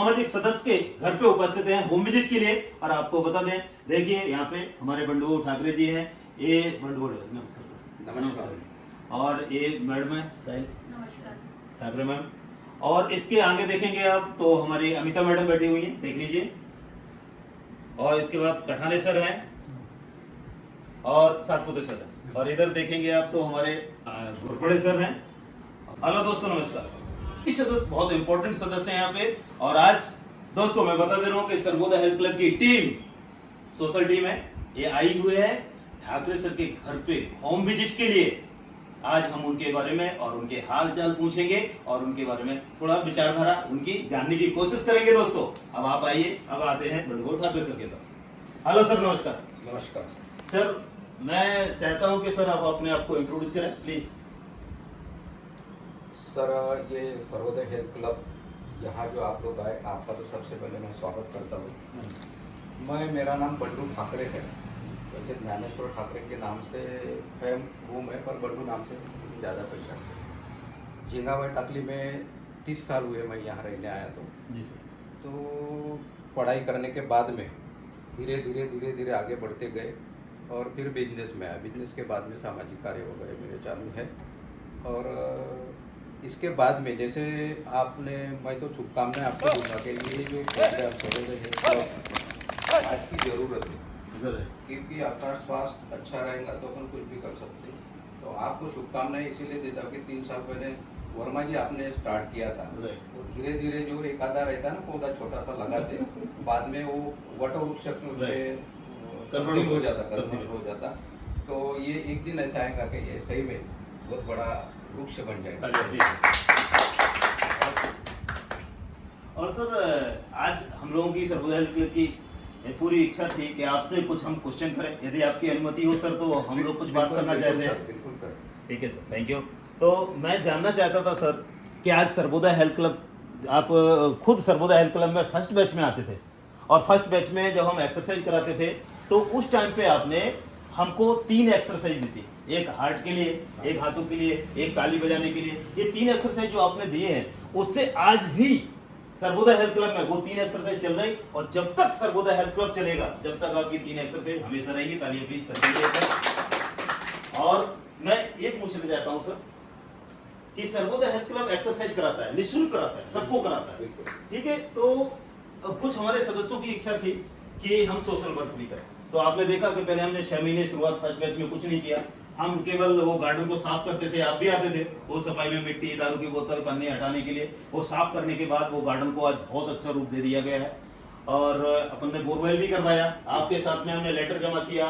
सामाजिक सदस्य के घर पे उपस्थित हैं होम विजिट के लिए। और आपको बता दें, देखिए यहाँ पे हमारे बंडू ठाकरे जी हैं, ये बंडू नमस्कार नमस्कार। और ये मैडम है साहिल नमस्कार। ठाकरे मैम। और इसके आगे देखेंगे आप तो हमारी अमिता मैडम बैठी हुई हैं, देख लीजिए। और इसके बाद कठाने सर हैं और सातपुते सर हैं। और इधर देखेंगे आप तो हमारे घोरपड़े सर हैं। हेलो दोस्तों, नमस्कार। इस सदस्य बहुत इंपॉर्टेंट सदस्य हैं यहाँ पे। और आज दोस्तों मैं बता दे रहा हूँ कि सर्वोदय हेल्थ क्लब की टीम, सोशल टीम है, ये आई हुए है ठाकरे सर के घर पे होम विजिट के लिए। आज हम उनके बारे में और उनके हाल चाल पूछेंगे और उनके बारे में थोड़ा विचारधारा उनकी जानने की कोशिश करेंगे दोस्तों। अब आप आइए, अब आते हैं बंडू ठाकरे सर के साथ। हेलो सर, नमस्कार। नमस्कार सर, मैं चाहता हूं कि सर आप अपने आप को इंट्रोड्यूस करें प्लीज। सर, ये सर्वोदय हेल्थ क्लब यहाँ जो आप लोग आए, आपका तो सबसे पहले मैं स्वागत करता हूँ। मेरा नाम बंडू ठाकरे है। वैसे ज्ञानेश्वर ठाकरे के नाम से है हूँ मैं, पर बंडू नाम से ज़्यादा पहचानते हैं। झिंगाबाई टाकली में 30 साल हुए मैं यहाँ रहने आया तो। जी सर। तो पढ़ाई करने के बाद में धीरे धीरे आगे बढ़ते गए और फिर बिजनेस में आया। बिजनेस के बाद में सामाजिक कार्य वगैरह मेरे चालू है। और इसके बाद में जैसे आपने, मैं तो शुभकामनाएं आपको दूंगा कि ये जो प्रोग्राम सर्वोदय हेल्थ क्लब आज की ज़रूरत है, क्योंकि आपका स्वास्थ्य अच्छा रहेगा तो अपन कुछ भी कर सकते हैं। तो आपको शुभकामनाएं इसीलिए देता हूँ कि 3 साल पहले वर्मा जी आपने स्टार्ट किया था। तो धीरे धीरे जो एक आधा रहता है ना पौधा छोटा सा लगाते, बाद में वो वट वृक्ष में तब्दील हो जाता। तो ये एक दिन ऐसा आएगा कि ये सही में बहुत बड़ा वृक्ष बन जाएगा। और सर, आज हम लोगों की सर्वोदय हेल्थ क्लब की पूरी इच्छा थी कि आपसे कुछ हम क्वेश्चन करें, यदि आपकी अनुमति हो सर तो हम लोग कुछ बात करना चाहते हैं। बिल्कुल सर। ठीक है सर, थैंक यू। तो मैं जानना चाहता था सर कि आज सर्वोदय हेल्थ क्लब, आप खुद सर्वोदय हेल्थ क्लब में फर्स्ट बैच में आते थे और फर्स्ट बैच में जब हम एक्सरसाइज कराते थे तो उस टाइम पे आपने हमको 3 एक्सरसाइज दी थी, एक हार्ट के लिए, एक हाथों के लिए, एक ताली बजाने के लिए। ये 3 एक्सरसाइज जो आपने दिए हैं, उससे आज भी सर्वोदय हेल्थ क्लब में वो 3 एक्सरसाइज चल रही। और जब तक सर्वोदय हेल्थ क्लब चलेगा, जब तक आपकी 3 एक्सरसाइज हमेशा रहेगी। तालियां प्लीज सर के लिए। और मैं ये पूछना चाहता हूँ सर कि सर्वोदय हेल्थ क्लब एक्सरसाइज कराता है, निःशुल्क कराता है, सबको कराता है, ठीक है। तो कुछ हमारे सदस्यों की इच्छा थी कि हम सोशल वर्क भी करें। तो आपने देखा कि पहले हमने 6 महीने शुरुआत फर्स्ट बैच में कुछ नहीं किया, हम केवल वो गार्डन को साफ करते थे। आप भी आते थे, वो सफाई में मिट्टी, दारू की बोतल, पन्नी हटाने के लिए वो साफ करने के बाद वो गार्डन को आज बहुत अच्छा रूप दे दिया गया है। और अपन ने बोरवेल भी करवाया, आपके साथ में हमने लेटर जमा किया,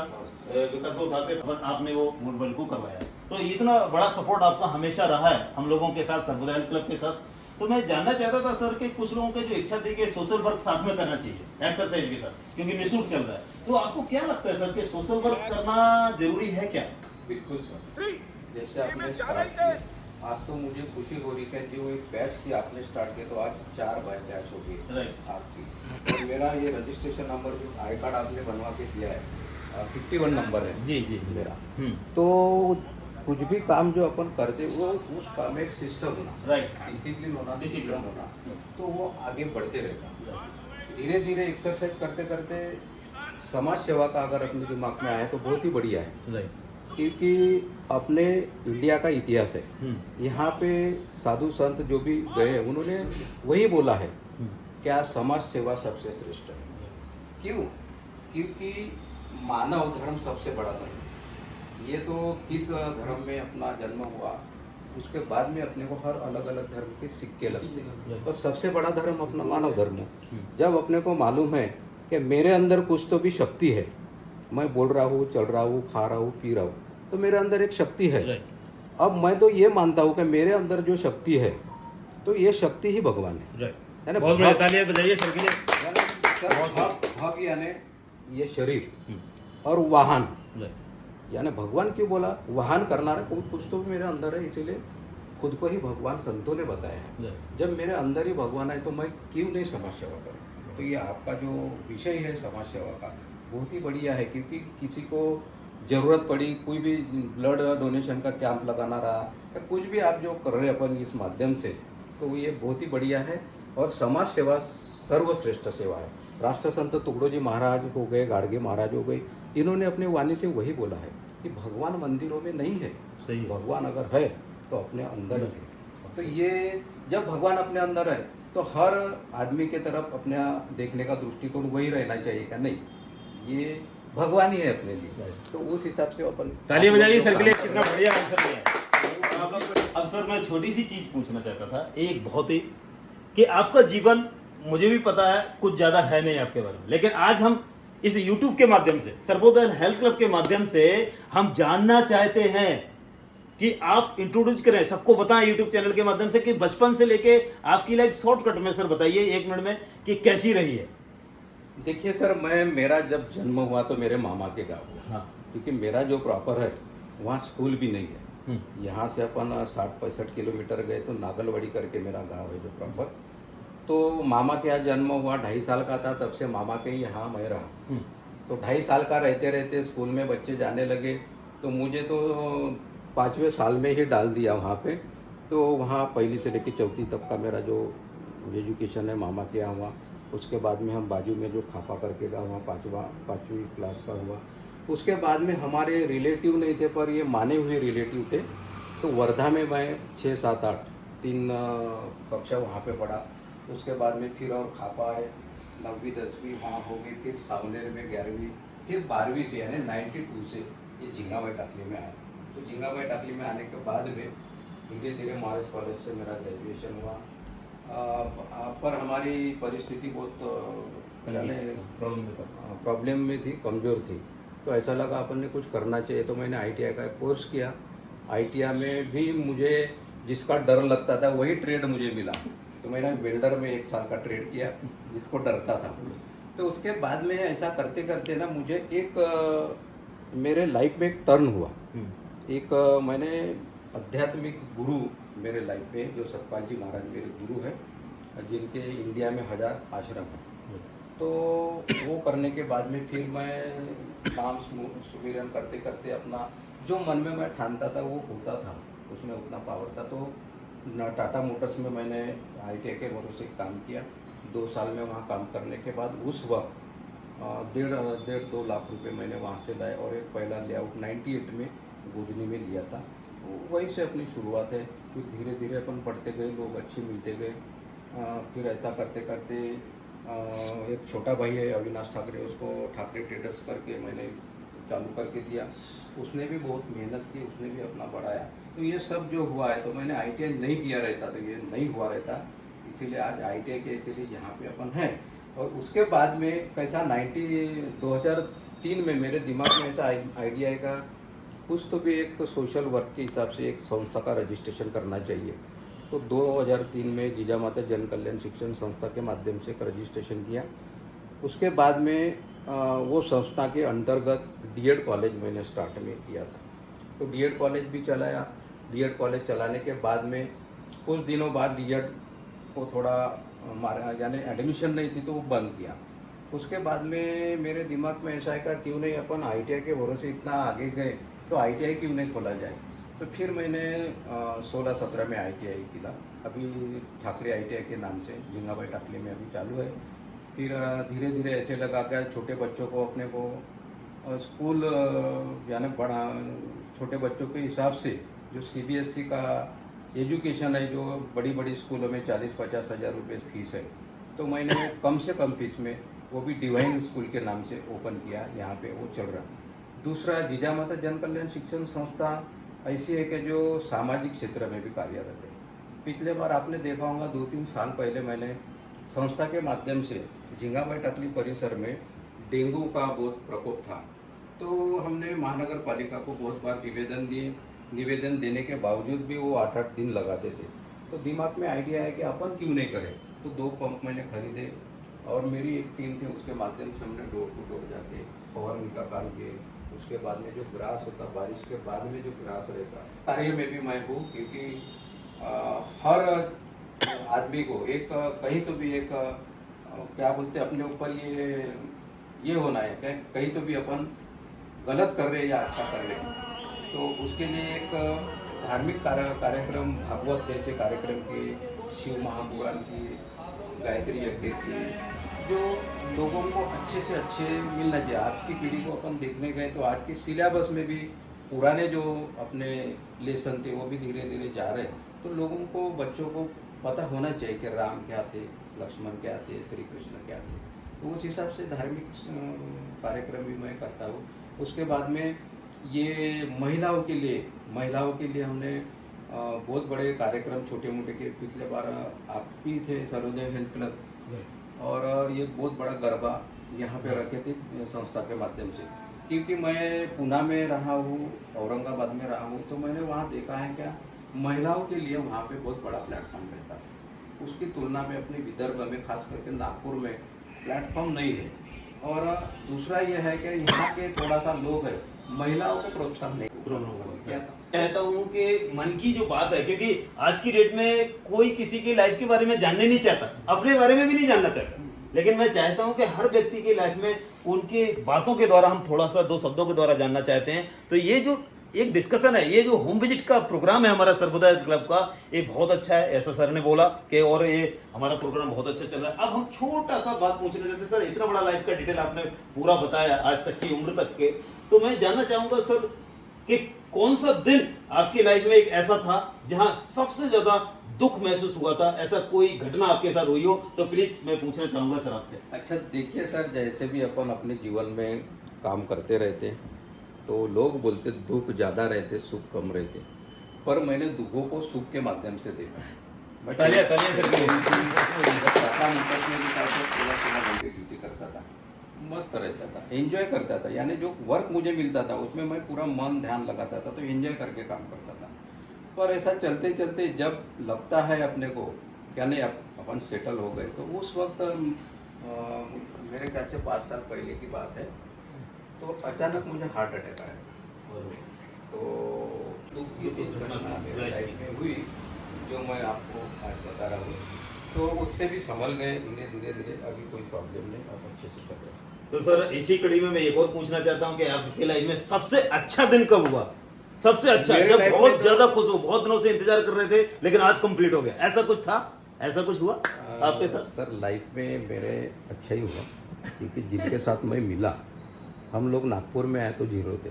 विकास को ठाकरे आपने वो बोरवेल को करवाया। तो इतना बड़ा सपोर्ट आपका हमेशा रहा है हम लोगों के साथ, सर्वोदय हेल्थ क्लब के साथ। तो मैं जानना चाहता था सर कि कुछ लोगों की जो इच्छा थी कि सोशल वर्क साथ में करना चाहिए एक्सरसाइज के साथ, क्योंकि निःशुल्क चल रहा है। तो आपको क्या लगता है सर कि सोशल वर्क करना जरूरी है क्या? बिल्कुल सर। जैसे आपने स्टार्ट किया, आज तो मुझे खुशी हो रही है जो एक बैच थी आपने स्टार्ट किया, तो आज 4 बैच हो गई आपकी। और मेरा ये रजिस्ट्रेशन नंबर जो आई कार्ड आपने बनवा के दिया है 51 नंबर है जी जी मेरा। तो कुछ भी काम जो अपन करते वो उस काम में एक सिस्टम होना, राइट, डिसिप्लिन होना, डिसिप्लिन होना, तो वो आगे बढ़ते रहता। धीरे धीरे एक्सरसाइज करते करते समाज सेवा का अगर अपने दिमाग में आए तो बहुत ही बढ़िया है। राइट, क्योंकि अपने इंडिया का इतिहास है, यहाँ पे साधु संत जो भी गए उन्होंने वही बोला है, क्या समाज सेवा सबसे श्रेष्ठ है। क्यों? क्योंकि मानव धर्म सबसे बड़ा धर्म है। ये तो किस धर्म में अपना जन्म हुआ, उसके बाद में अपने को हर अलग अलग धर्म के सिक्के लगते हैं, तो सबसे बड़ा धर्म अपना मानव धर्म है। जब अपने को मालूम है कि मेरे अंदर कुछ तो भी शक्ति है, मैं बोल रहा हूँ, चल रहा हूँ, खा रहा हूँ, पी रहा हूँ, तो मेरे अंदर एक शक्ति है। अब मैं तो ये मानता हूँ कि मेरे अंदर जो शक्ति है, तो ये शक्ति ही भगवान है। बहुत बढ़िया, तालियां बजाइए सर के लिए। भग यानी ये शरीर और वाहन, यानी भगवान क्यों बोला, वाहन करना है कोई कुछ तो भी मेरे अंदर है, इसीलिए खुद को ही भगवान संतों ने बताया है। जब मेरे अंदर ही भगवान है तो मैं क्यों नहीं समाज सेवा करूँ। तो ये आपका जो विषय है समाज सेवा का बहुत ही बढ़िया है, क्योंकि किसी को ज़रूरत पड़ी, कोई भी ब्लड डोनेशन का कैंप लगाना रहा या कुछ भी आप जो कर रहे हैं अपन इस माध्यम से, तो ये बहुत ही बढ़िया है। और समाज सेवा सर्वश्रेष्ठ सेवा है। राष्ट्रसंत तुकडोजी महाराज हो गए, गाडगे महाराज हो गए, इन्होंने अपने वाणी से वही बोला है कि भगवान मंदिरों में नहीं है, सही है। भगवान अगर है तो अपने अंदर है। तो ये जब भगवान अपने अंदर है तो हर आदमी के तरफ अपने देखने का दृष्टिकोण वही रहना चाहिए क्या? नहीं, ये भगवान ही है अपने लिए। तो उस हिसाब से अपन ताली बजाइए सर के लिए, कितना बढ़िया आंसर दिया। अब सर मैं छोटी सी चीज पूछना चाहता था, एक बहुत ही, कि आपका जीवन मुझे भी पता है कुछ ज्यादा है नहीं आपके बारे में, लेकिन आज हम इस YouTube के माध्यम से, सर्वोदय हेल्थ क्लब के माध्यम से हम जानना चाहते हैं कि आप इंट्रोड्यूस करें, सबको बताएं YouTube चैनल के माध्यम से कि बचपन से लेके आपकी लाइफ शॉर्टकट में सर बताइए 1 मिनट में कि कैसी रही है। देखिए सर, मेरा जब जन्म हुआ तो मेरे मामा के गाँव हुआ। हाँ। क्योंकि मेरा जो प्रॉपर है वहाँ स्कूल भी नहीं है। यहाँ से अपन 60-65 किलोमीटर गए तो नागलवाड़ी करके मेरा गांव है जो प्रॉपर। तो मामा के यहाँ जन्म हुआ, 2.5 साल का था, तब से मामा के यहाँ मैं रहा। तो 2.5 साल का रहते रहते स्कूल में बच्चे जाने लगे, तो मुझे तो 5वें साल में ही डाल दिया वहाँ पे। तो वहाँ पहली से लेकर 4वीं तक का मेरा जो एजुकेशन है मामा के यहाँ हुआ। उसके बाद में हम बाजू में जो खापा करके गया वहाँ 5वीं क्लास का हुआ। उसके बाद में हमारे रिलेटिव नहीं थे, पर ये माने हुए रिलेटिव थे। तो वर्धा में मैं 6, 7, 8 3 कक्षा वहाँ पे पढ़ा। उसके बाद में फिर और खापा है, 9वीं 10वीं वहाँ हो गई। फिर सावनेर में 11वीं, फिर 12वीं से यानी 92 से ये झिंगाबाई टाकली में आया। तो झिंगाबाई टाकली में आने के बाद में धीरे धीरे महाराज कॉलेज से मेरा ग्रेजुएशन हुआ। पर हमारी परिस्थिति बहुत प्रॉब्लम में थी, कमज़ोर थी। तो ऐसा लगा अपन ने कुछ करना चाहिए, तो मैंने ITI का कोर्स किया। ITI में भी मुझे जिसका डर लगता था वही ट्रेड मुझे मिला। तो मैंने वेल्डर में 1 साल का ट्रेड किया, जिसको डरता था। तो उसके बाद में ऐसा करते करते ना मुझे एक मेरे लाइफ में एक टर्न हुआ। एक मैंने आध्यात्मिक गुरु मेरे लाइफ में, जो सतपाल जी महाराज मेरे गुरु हैं, जिनके इंडिया में 1000 आश्रम हैं। तो वो करने के बाद में फिर मैं काम सुमिरन करते करते अपना जो मन में मैं ठानता था वो होता था, उसमें उतना पावर था। तो टाटा मोटर्स में मैंने ITI के भरोसे काम किया। 2 साल में वहाँ काम करने के बाद उस वक्त 1.5-2 लाख रुपए मैंने वहाँ से लाए, और एक पहला लेआउट 98 में गोदनी में लिया था। वहीं से अपनी शुरुआत है। फिर धीरे धीरे अपन पढ़ते गए, लोग अच्छे मिलते गए। फिर ऐसा करते करते एक छोटा भाई है अविनाश ठाकरे, उसको ठाकरे ट्रेडर्स करके मैंने चालू करके दिया। उसने भी बहुत मेहनत की, उसने भी अपना बढ़ाया। तो ये सब जो हुआ है, तो मैंने ITI नहीं किया रहता तो ये नहीं हुआ रहता। इसीलिए आज ITI के इसीलिए यहाँ पे अपन हैं। और उसके बाद में कैसा 2003 में मेरे दिमाग में ऐसा आइडिया आएगा, कुछ तो भी एक सोशल वर्क के हिसाब से एक संस्था का रजिस्ट्रेशन करना चाहिए। तो 2003 में जिजामाता जन कल्याण शिक्षण संस्था के माध्यम से एक रजिस्ट्रेशन किया। उसके बाद में वो संस्था के अंतर्गत D.Ed कॉलेज मैंने स्टार्ट में किया था। तो D.Ed कॉलेज भी चलाया। D.Ed कॉलेज चलाने के बाद में कुछ दिनों बाद D.Ed को थोड़ा यानी एडमिशन नहीं थी तो वो बंद किया। उसके बाद में मेरे दिमाग में ऐसा है कि क्यों नहीं अपन ITI के भरोसे इतना आगे गए, तो ITI क्यों नहीं खोला जाए। तो फिर मैंने 16-17 में ITI किया। अभी ठाकरे ITI के नाम से झिंगाबाई टाकली में अभी चालू है। फिर धीरे धीरे ऐसे लगा कि छोटे बच्चों को अपने को स्कूल यानी बड़ा छोटे बच्चों के हिसाब से जो CBSE का एजुकेशन है, जो बड़ी बड़ी स्कूलों में 40-50 हज़ार रुपये फीस है, तो मैंने कम से कम फीस में वो भी डिवाइन स्कूल के नाम से ओपन किया। यहाँ पे वो चल रहा। दूसरा, जिजामाता जन कल्याण शिक्षण संस्था ऐसी है कि जो सामाजिक क्षेत्र में भी कार्यरत है। पिछले बार आपने देखा होगा 2-3 साल पहले मैंने संस्था के माध्यम से झिंगाबाई टाकली परिसर में डेंगू का बहुत प्रकोप था। तो हमने महानगर पालिका को बहुत बार निवेदन दिए। निवेदन देने के बावजूद भी वो 8-8 दिन लगाते थे। तो दिमाग में आइडिया है कि अपन क्यों नहीं करें। तो 2 पंप मैंने खरीदे और मेरी एक टीम थी, उसके माध्यम से हमने डोर टू डोर जाके फवारनी का काम किए। उसके बाद में जो ग्रास होता, बारिश के बाद में जो ग्रास रहता, कार्य में भी मैं हूँ। क्योंकि हर आदमी को एक कहीं तो भी एक क्या बोलते अपने ऊपर ये होना है कि कहीं तो भी अपन गलत कर रहे हैं या अच्छा कर रहे हैं। तो उसके लिए एक धार्मिक कार्यक्रम, भागवत जैसे कार्यक्रम की, शिव महापुराण की गायत्री यज्ञ की, जो लोगों को अच्छे से अच्छे मिलना चाहिए। आज की पीढ़ी को अपन देखने गए तो आज के सिलेबस में भी पुराने जो अपने लेसन थे वो भी धीरे धीरे जा रहे हैं। तो लोगों को, बच्चों को पता होना चाहिए कि राम क्या थे, लक्ष्मण क्या थे, श्री कृष्ण क्या थे। तो उस हिसाब से धार्मिक कार्यक्रम भी मैं करता हूँ। उसके बाद में ये महिलाओं के लिए हमने बहुत बड़े कार्यक्रम छोटे मोटे के, पिछले बार आप भी थे सर्वोदय हेल्थ क्लब, और ये बहुत बड़ा गरबा यहाँ पे रखे थे संस्था के माध्यम से। क्योंकि मैं पुणे में रहा हूँ, औरंगाबाद में रहा हूँ, तो मैंने वहाँ देखा है क्या महिलाओं के लिए वहाँ पे बहुत बड़ा प्लेटफॉर्म रहता है। उसकी तुलना में अपने विदर्भ में, खास करके नागपुर में प्लेटफॉर्म नहीं है। और दूसरा ये है कि यहाँ के थोड़ा सा लोग हैं, महिलाओं को प्रोत्साहन नहीं किया था। कहता हूँ कि मन की जो बात है, क्योंकि आज की डेट में कोई किसी की लाइफ के बारे में जानने नहीं चाहता, अपने बारे में भी नहीं जानना चाहता, लेकिन मैं चाहता हूँ कि हर व्यक्ति की लाइफ में उनके बातों के द्वारा हम थोड़ा सा 2 शब्दों के द्वारा जानना चाहते हैं। तो ये जो एक डिस्कशन है, ये जो होम विजिट का प्रोग्राम है हमारा सर्वोदय क्लब का, ये बहुत अच्छा है, ऐसा सर ने बोला कि, और ये हमारा प्रोग्राम बहुत अच्छा चल रहा है। अब हम छोटा सा बात पूछना चाहते हैं सर, इतना बड़ा लाइफ का डिटेल आपने पूरा बताया आज तक की उम्र तक के, तो मैं जानना चाहूंगा सर कि कौन सा दिन आपकी लाइफ में एक ऐसा था जहां सबसे ज्यादा दुख महसूस हुआ था, ऐसा कोई घटना आपके साथ हुई हो तो प्लीज मैं पूछना चाहूंगा सर आपसे। अच्छा देखिए सर, जैसे भी अपन अपने जीवन में काम करते रहते तो लोग बोलते दुख ज़्यादा रहते, सुख कम रहते, पर मैंने दुखों को सुख के माध्यम से देखा। मैं तालियां सर के लिए। ड्यूटी करता था, मस्त रहता था, एंजॉय करता था, यानी जो वर्क मुझे मिलता था उसमें मैं पूरा मन ध्यान लगाता था, तो एंजॉय करके काम करता था। पर ऐसा चलते चलते जब लगता है अपने को क्या नहीं अपन सेटल हो गए, तो उस वक्त मेरे ख्याल से 5 साल पहले की बात है, तो अचानक मुझे हार्ट अटैक आया। तो दुख ये घटना मेरे लाइफ में हुई जो मैं आपको आज बता रहा हूँ। तो उससे भी संभल गए धीरे धीरे धीरे, अभी कोई प्रॉब्लम नहीं, अब अच्छे से कर रहे हैं। तो सर इसी कड़ी में मैं एक और पूछना चाहता हूँ कि आपके लाइफ में सबसे अच्छा दिन कब हुआ, सबसे अच्छा, मेरे जब life में बहुत तो- ज्यादा खुश हो, बहुत दिनों से इंतजार कर रहे थे लेकिन आज कंप्लीट हो गया, ऐसा कुछ था, ऐसा कुछ हुआ आपके साथ? सर लाइफ में मेरे अच्छा ही हुआ, क्योंकि जिनके साथ मैं मिला, हम लोग नागपुर में आए तो 0 थे।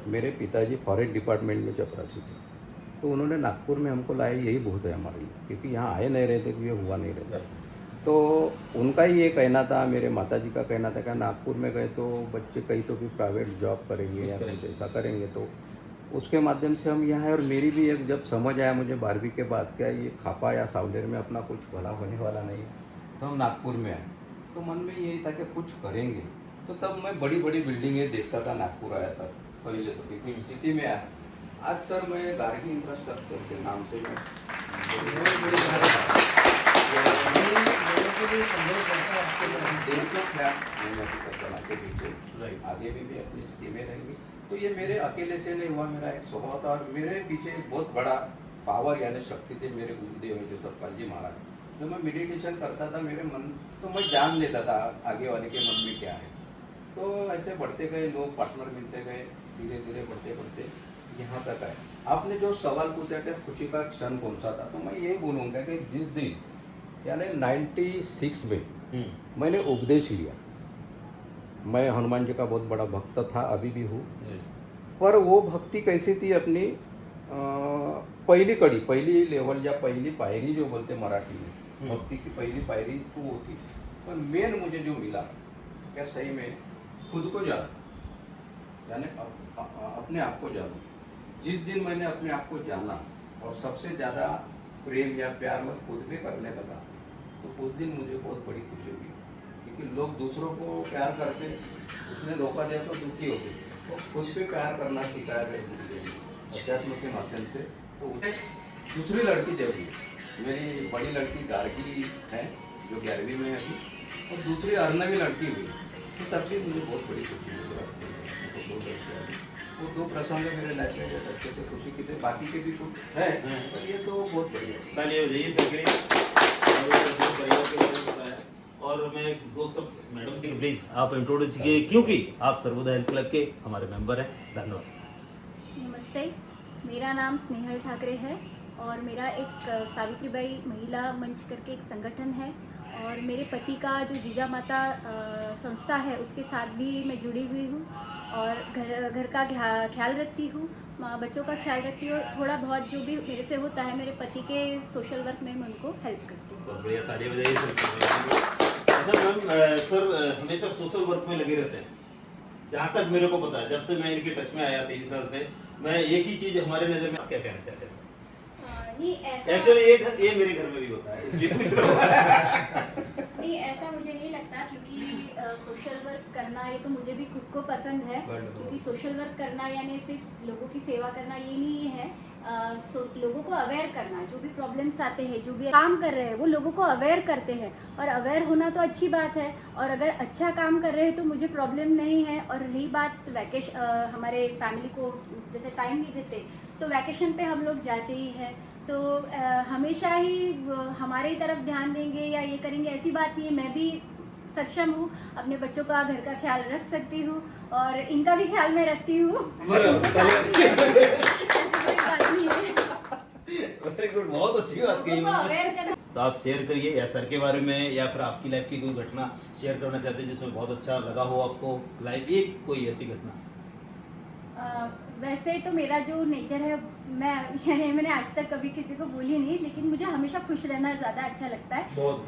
मेरे पिताजी फॉरेन डिपार्टमेंट में चपरासी थे, तो उन्होंने नागपुर में हमको लाया, यही बहुत है हमारे लिए, क्योंकि यहाँ आए नहीं रहते तो ये हुआ नहीं रहता। तो उनका ही ये कहना था, मेरे माताजी का कहना था कि नागपुर में गए तो बच्चे कहीं तो भी प्राइवेट जॉब करेंगे या कुछ ऐसा करेंगे, तो उसके माध्यम से हम यहाँ आए। और मेरी भी एक जब समझ आया मुझे 12वीं के बाद, क्या ये खापा या सावलेर में अपना कुछ भला होने वाला नहीं, तो हम नागपुर में आए। तो मन में यही था कि कुछ करेंगे। तो तब मैं बड़ी बड़ी बिल्डिंगें देखता था, नागपुर आया था पहले, तो क्योंकि सिटी में आया। आज सर मैं गार्गी इंफ्रास्ट्रक्चर के नाम से मैं के पीछे आगे भी अपनी स्कीमें रहेंगी। तो ये मेरे अकेले से नहीं हुआ, मेरा एक स्वभाव था, और मेरे पीछे एक बहुत बड़ा पावर यानी शक्ति थे मेरे गुरुदेव जो सतपाल जी महाराज। जब मैं मेडिटेशन करता था मेरे मन, तो मैं जान लेता था आगे वाले के मन में क्या है। तो ऐसे बढ़ते गए, लोग पार्टनर मिलते गए, धीरे धीरे बढ़ते बढ़ते यहाँ तक आए। आपने जो सवाल पूछा कि खुशी का क्षण कौन सा था, तो मैं यही बोलूँगा कि जिस दिन यानी 96 में मैंने उपदेश लिया। मैं हनुमान जी का बहुत बड़ा भक्त था, अभी भी हूँ। पर वो भक्ति कैसी थी, अपनी पहली कड़ी, पहली लेवल या पहली पायरी जो बोलते मराठी में, भक्ति की पहली पायरी तो वो थी। पर मेन मुझे जो मिला क्या, सही में खुद को जाना, यानी अपने आप को जाना। जिस दिन मैंने अपने आप को जाना और सबसे ज़्यादा प्रेम या प्यार मैं खुद भी करने लगा, तो उस दिन मुझे बहुत बड़ी खुशी हुई। क्योंकि लोग दूसरों को प्यार करते, उसने धोखा दिया तो दुखी होते, तो खुद पे प्यार करना सिखाया गया अध्यात्म के माध्यम से। तो दूसरी लड़की जब हुई, मेरी बड़ी लड़की गार्गी है जो 11वीं में है अभी, और दूसरी अर्नवी लड़की हुई, तो तब भी मुझे बहुत बड़ी खुशी हुई। तो 2 लड़कियाँ, वो 2 प्रसंग मेरे लाइफ में बहुत अच्छे से खुशी की थे। बाकी के भी कुछ है, पर ये तो बहुत बढ़िया। और मैं 2 शब्द मैडम से प्लीज आप इंट्रोड्यूस कीजिए, क्योंकि आप सर्वोदय हेल्थ क्लब के हमारे मेंबर हैं। धन्यवाद। नमस्ते, मेरा नाम स्नेहल ठाकरे है और मेरा एक सावित्रीबाई महिला मंच करके एक संगठन है, और मेरे पति का जो जीजा माता संस्था है उसके साथ भी मैं जुड़ी हुई हूँ और घर का ख्याल रखती हूँ, बच्चों का ख्याल रखती हूँ और थोड़ा बहुत जो भी मेरे से होता है मेरे पति के सोशल वर्क में मैं उनको हेल्प करती हूँ। बहुत बढ़िया, तालियां बजाइए सर। अच्छा मैम, सर हमेशा सोशल वर्क में लगे रहते हैं। जहाँ तक मेरे को पता है, जब से मैं इनके टच में आया 3 साल से, मैं एक ही चीज हमारे नजर में, आप क्या कहना चाहते हैं? नहीं ऐसा एक्चुअली ये मेरे घर में भी होता है, इसलिए पूछ रहा हूँ। नहीं ऐसा मुझे नहीं लगता, क्योंकि सोशल वर्क करना ये तो मुझे भी खुद को पसंद है, क्योंकि सोशल वर्क करना यानी सिर्फ लोगों की सेवा करना ये नहीं है, लोगों को अवेयर करना, जो भी प्रॉब्लम्स आते हैं, जो भी काम कर रहे हैं वो लोगों को अवेयर करते हैं, और अवेयर होना तो अच्छी बात है, और अगर अच्छा काम कर रहे हैं तो मुझे प्रॉब्लम नहीं है। और रही बात हमारे फैमिली को जैसे टाइम नहीं देते, तो वैकेशन पे हम लोग जाते ही हैं, तो हमेशा ही हमारे ही तरफ ध्यान देंगे या ये करेंगे ऐसी बात नहीं है। मैं भी सक्षम हूँ, अपने बच्चों का घर का ख्याल रख सकती हूँ और इनका भी ख्याल मैं रखती हूँ। वेरी गुड, बहुत अच्छी बात कही। तो आप शेयर करिए या सर के बारे में या फिर आपकी लाइफ की कोई घटना शेयर करना चाहते हैं जिसमें बहुत अच्छा लगा हो आपको, लाइफ एक कोई ऐसी घटना। वैसे तो मेरा जो नेचर है, मैंने आज तक कभी किसी को बोली नहीं, लेकिन मुझे हमेशा खुश रहना ज़्यादा अच्छा लगता है। बहुत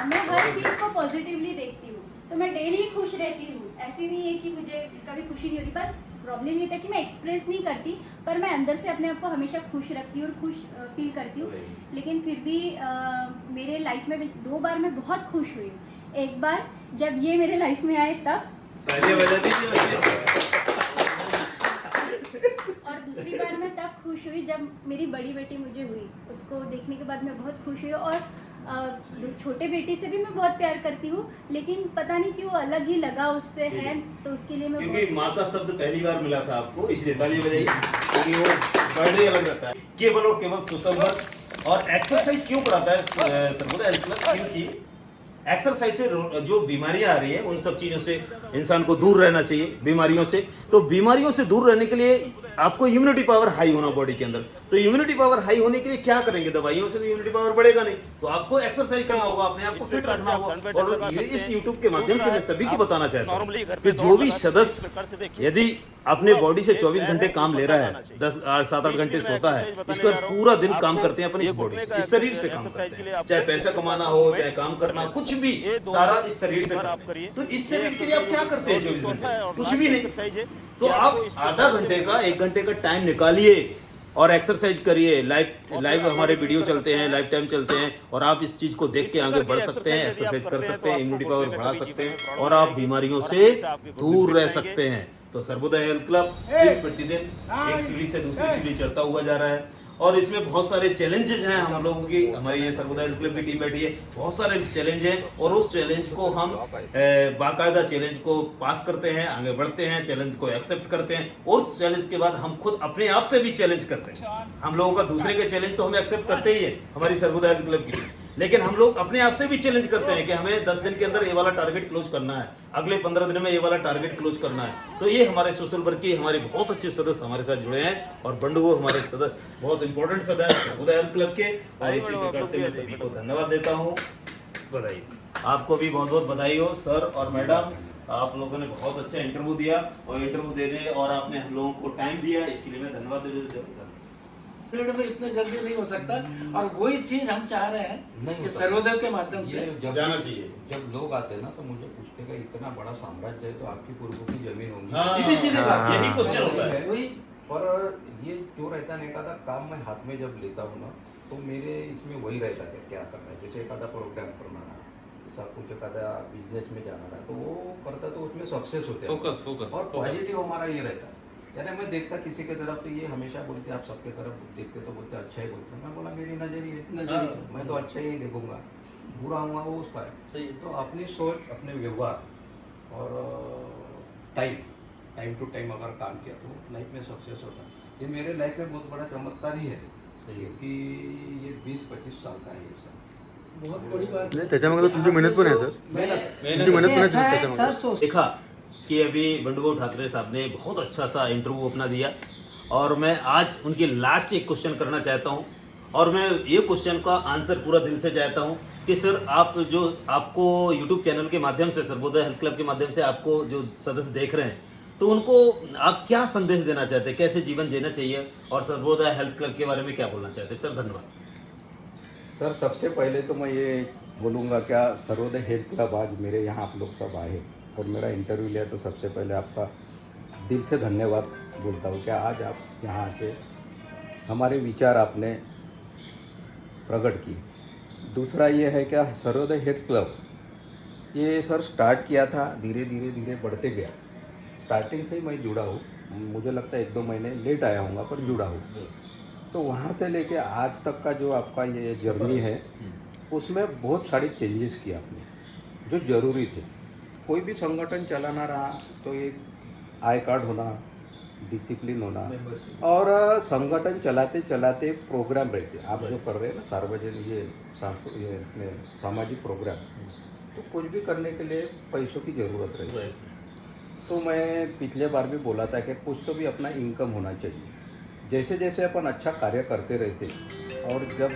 मैं हर चीज़ को पॉजिटिवली देखती हूँ, तो मैं डेली खुश रहती हूँ। ऐसी नहीं है कि मुझे कभी खुशी नहीं होती, बस प्रॉब्लम ये था कि मैं एक्सप्रेस नहीं करती, पर मैं अंदर से अपने आप को हमेशा खुश रखती हूँ और खुश फील करती हूँ। लेकिन फिर भी मेरे लाइफ में 2 बार मैं बहुत खुश हुई हूँ। एक बार जब ये मेरे लाइफ में आए तब, और दूसरी बार मैं तब खुश हुई जब मेरी बड़ी बेटी मुझे हुई। उसको देखने के बाद मैं बहुत खुश हुई, और छोटे बेटी से भी मैं बहुत प्यार करती हूँ, लेकिन पता नहीं क्यों अलग ही लगा उससे है, तो उसके लिए मैं क्योंकि माँ का शब्द पहली बार मिला था आपको, इसलिए तालियां बजाइए, क्योंकि वो बर्थडे अलग रहता है। केवल और केवल सोशल वर्क और एक्सरसाइज क्यों कराता है सर्वोदय हेल्थ क्लब? क्योंकि एक्सरसाइज से जो बीमारियां आ रही हैं उन सब चीज़ों से इंसान को दूर रहना चाहिए, बीमारियों से। तो बीमारियों से दूर रहने के लिए आपको इम्यूनिटी पावर हाई होना बॉडी के अंदर। तो इम्यूनिटी पावर हाई होने के लिए क्या करेंगे? दवाइयों से तो इम्यूनिटी पावर बढ़ेगा नहीं, तो आपको एक्सरसाइज करना होगा, अपने आप को फिट रखना होगा। और इस यूट्यूब के माध्यम से मैं सभी को बताना चाहता हूँ कि जो भी सदस्य यदि अपने बॉडी से 24 घंटे काम ले रहा है, 7-8 घंटे सोता है, इसका पूरा दिन काम करते हैं अपनी इस बॉडी से, इस शरीर से काम करते हैं। चाहे पैसा कमाना हो, चाहे काम करना, कुछ भी सारा इस शरीर से करते हैं। तो इस शरीर के लिए आप क्या करते हैं 24 घंटे? कुछ भी नहीं। तो आप आधा घंटे का 1 घंटे का टाइम निकालिए और एक्सरसाइज करिए। लाइव हमारे वीडियो चलते हैं, लाइव टाइम चलते हैं, और आप इस चीज को देख के आगे बढ़ सकते हैं, एक्सरसाइज कर सकते हैं, इम्यूनिटी पावर बढ़ा सकते हैं, और आप बीमारियों से दूर रह सकते हैं। तो सर्वोदय हेल्थ क्लब दिन प्रतिदिन एक सीढ़ी से दूसरी सीढ़ी चढ़ता हुआ जा रहा है, और इसमें बहुत सारे चैलेंजेस हैं हम लोगों की। हमारी ये सर्वोदय हेल्थ क्लब की टीम बैठी है, बहुत सारे चैलेंज हैं, और उस चैलेंज को हम बाकायदा चैलेंज को पास करते हैं, आगे बढ़ते हैं, चैलेंज को एक्सेप्ट करते हैं, और उस चैलेंज के बाद हम खुद अपने आप से भी चैलेंज करते हैं। हम लोगों का दूसरे के चैलेंज तो हमें एक्सेप्ट करते ही है हमारी सर्वोदय हेल्थ क्लब की, लेकिन हम लोग अपने आप से भी चैलेंज करते हैं कि हमें 10 दिन के अंदर ये वाला टारगेट क्लोज करना है, अगले 15 दिन में ये वाला टारगेट क्लोज करना है। तो ये हमारे सोशल वर्क की हमारे बहुत अच्छे सदस्य हमारे साथ जुड़े हैं, और बंडू वो हमारे सदस्य बहुत इंपॉर्टेंट सदस्य सर्वोदय हेल्थ क्लब के, और इसी प्रकार से मैं सभी को धन्यवाद देता हूँ। बधाई, आपको भी बहुत बहुत बधाई हो सर और मैडम। आप लोगों ने बहुत अच्छा इंटरव्यू दिया, और इंटरव्यू देने और आपने हम लोगों को टाइम दिया, इसके लिए मैं धन्यवाद देता हूँ। में इतने जल्दी नहीं हो सकता, और वही चीज हम चाह रहे हैं कि सर्वोदय के माध्यम से जाना चाहिए। जब लोग आते हैं ना तो मुझे पूछते हैं इतना बड़ा साम्राज्य है तो आपकी पूर्वों की जमीन होगी, सीधी सीधी बात, यही क्वेश्चन होता है वही। पर ये जो रहता है एकादा काम मैं हाथ में जब लेता हूँ ना, तो मेरे इसमें वही रहता है क्या करना है। जैसे एकादा प्रोग्राम करना है, सब कुछ एकादा बिजनेस में जाना है, तो वो करता तो उसमें सक्सेस होते हैं, फोकस और पॉजिटिव हमारा ये रहता है। यानी मैं देखता किसी के तरफ तो ये हमेशा बोलते आप सबके तरफ देखते तो बोलते अच्छा ही बोलते, मैं बोला मेरी नजरिए मैं तो अच्छा ही देखूंगा, बुरा हुआ वो उसका है। सही। तो अपनी सोच, अपने व्यवहार और टाइम टू टाइम अगर काम किया तो लाइफ में सक्सेस होता है। ये मेरे लाइफ में बहुत बड़ा चमत्कार ही है, क्योंकि ये 20-25 साल का है ये सब। बहुत बड़ी बात नाही त्याच्यामध्ये तुमची मेहनत पण आहे सर, तुमची मेहनत पण आहे त्याच्यामध्ये। देखा कि अभी बंडू ठाकरे साहब ने बहुत अच्छा सा इंटरव्यू अपना दिया, और मैं आज उनकी लास्ट एक क्वेश्चन करना चाहता हूँ, और मैं ये क्वेश्चन का आंसर पूरा दिल से चाहता हूँ कि सर आप जो आपको यूट्यूब चैनल के माध्यम से सर्वोदय हेल्थ क्लब के माध्यम से आपको जो सदस्य देख रहे हैं, तो उनको आप क्या संदेश देना चाहते हैं, कैसे जीवन जीना चाहिए, और सर्वोदय हेल्थ क्लब के बारे में क्या बोलना चाहते हैं सर? धन्यवाद सर। सबसे पहले तो मैं ये बोलूँगा, क्या सर्वोदय हेल्थ क्लब आज मेरे यहाँ आप लोग सब आए और मेरा इंटरव्यू लिया, तो सबसे पहले आपका दिल से धन्यवाद बोलता हूँ। क्या आज आप यहाँ आके हमारे विचार आपने प्रकट किए। दूसरा ये है, क्या सर्वोदय हेल्थ क्लब ये सर स्टार्ट किया था, धीरे धीरे धीरे बढ़ते गया। स्टार्टिंग से ही मैं जुड़ा हूँ, मुझे लगता है 1-2 महीने लेट आया हूँगा पर जुड़ा हूँ। तो वहाँ से लेके आज तक का जो आपका ये जर्नी है, उसमें बहुत सारे चेंजेस किए आपने जो ज़रूरी थे। कोई भी संगठन चलाना रहा तो एक आई कार्ड होना, डिसिप्लिन होना, और संगठन चलाते चलाते प्रोग्राम रहते। आप जो कर रहे हैं ना सार्वजनिक ये अपने सामाजिक प्रोग्राम, तो कुछ भी करने के लिए पैसों की ज़रूरत रहती है। तो मैं पिछले बार भी बोला था कि कुछ तो भी अपना इनकम होना चाहिए। जैसे जैसे अपन अच्छा कार्य करते रहते और जब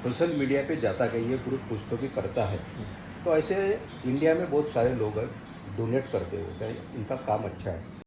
सोशल मीडिया पे जाता कि ये ग्रुप कुछ तो भी करता है, तो ऐसे इंडिया में बहुत सारे लोग हैं डोनेट करते होते हैं, इनका काम अच्छा है।